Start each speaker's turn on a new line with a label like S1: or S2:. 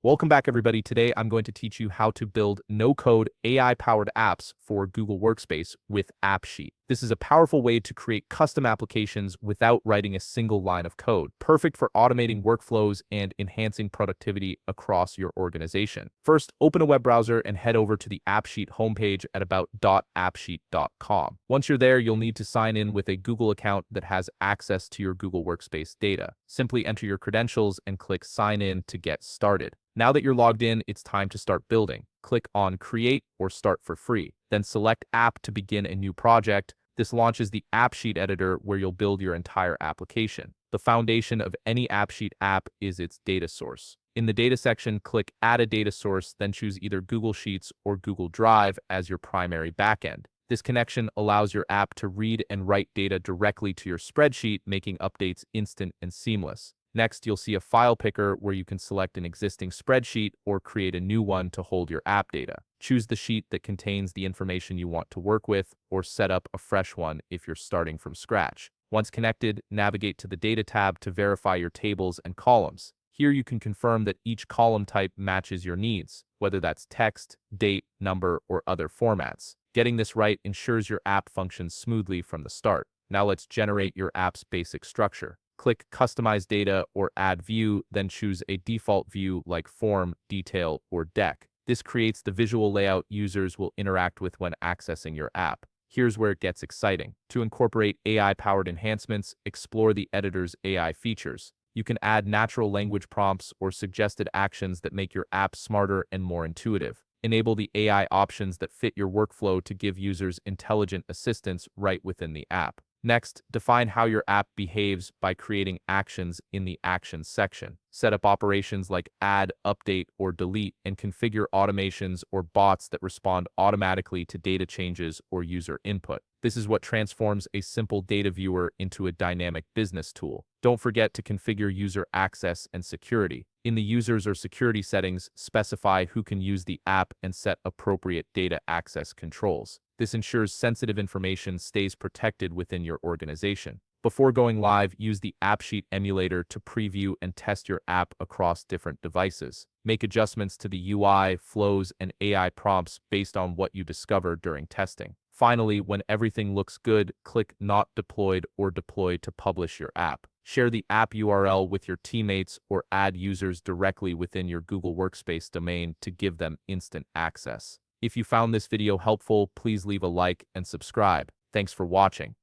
S1: Welcome back, everybody. Today, I'm going to teach you how to build no-code AI-powered apps for Google Workspace with AppSheet. This is a powerful way to create custom applications without writing a single line of code, perfect for automating workflows and enhancing productivity across your organization. First, open a web browser and head over to the AppSheet homepage at about.appsheet.com. Once you're there, you'll need to sign in with a Google account that has access to your Google Workspace data. Simply enter your credentials and click Sign In to get started. Now that you're logged in, it's time to start building. Click on Create or Start for free. Then select App to begin a new project. This launches the AppSheet editor where you'll build your entire application. The foundation of any AppSheet app is its data source. In the data section, click Add a data source, then choose either Google Sheets or Google Drive as your primary backend. This connection allows your app to read and write data directly to your spreadsheet, making updates instant and seamless. Next, you'll see a file picker where you can select an existing spreadsheet or create a new one to hold your app data. Choose the sheet that contains the information you want to work with, or set up a fresh one if you're starting from scratch. Once connected, navigate to the Data tab to verify your tables and columns. Here you can confirm that each column type matches your needs, whether that's text, date, number, or other formats. Getting this right ensures your app functions smoothly from the start. Now let's generate your app's basic structure. Click Customize Data or Add View, then choose a default view like Form, Detail, or Deck. This creates the visual layout users will interact with when accessing your app. Here's where it gets exciting. To incorporate AI-powered enhancements, explore the editor's AI features. You can add natural language prompts or suggested actions that make your app smarter and more intuitive. Enable the AI options that fit your workflow to give users intelligent assistance right within the app. Next, define how your app behaves by creating actions in the Actions section. Set up operations like add, update, or delete, and configure automations or bots that respond automatically to data changes or user input. This is what transforms a simple data viewer into a dynamic business tool. Don't forget to configure user access and security. In the users or security settings, specify who can use the app and set appropriate data access controls. This ensures sensitive information stays protected within your organization. Before going live, use the AppSheet emulator to preview and test your app across different devices. Make adjustments to the UI, flows, and AI prompts based on what you discover during testing. Finally, when everything looks good, click Not Deployed or Deploy to publish your app. Share the app URL with your teammates or add users directly within your Google Workspace domain to give them instant access. If you found this video helpful, please leave a like and subscribe. Thanks for watching.